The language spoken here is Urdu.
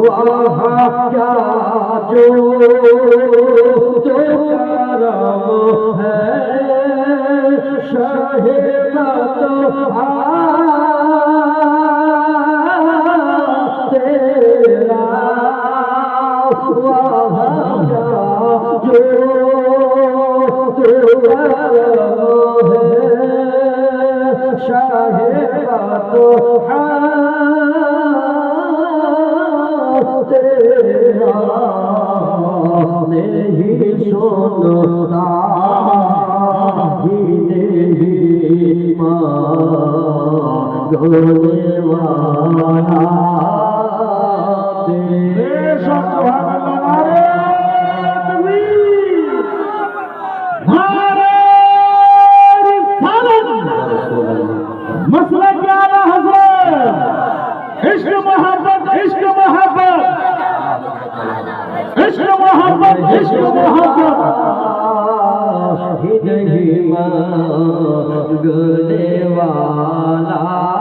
وہاں کیا جو تو کرم ہے شاہ تو تیرا وہاں کیا جو تو کرم ہے شاہ تو تیرا نہیں سنتا ہی نہیں مانگنے والا تیرا مسئلہ کیا ہے حضرت؟ عشق محبت عشق محبت عشق محبت عشق محبت نہیں مانگنے والا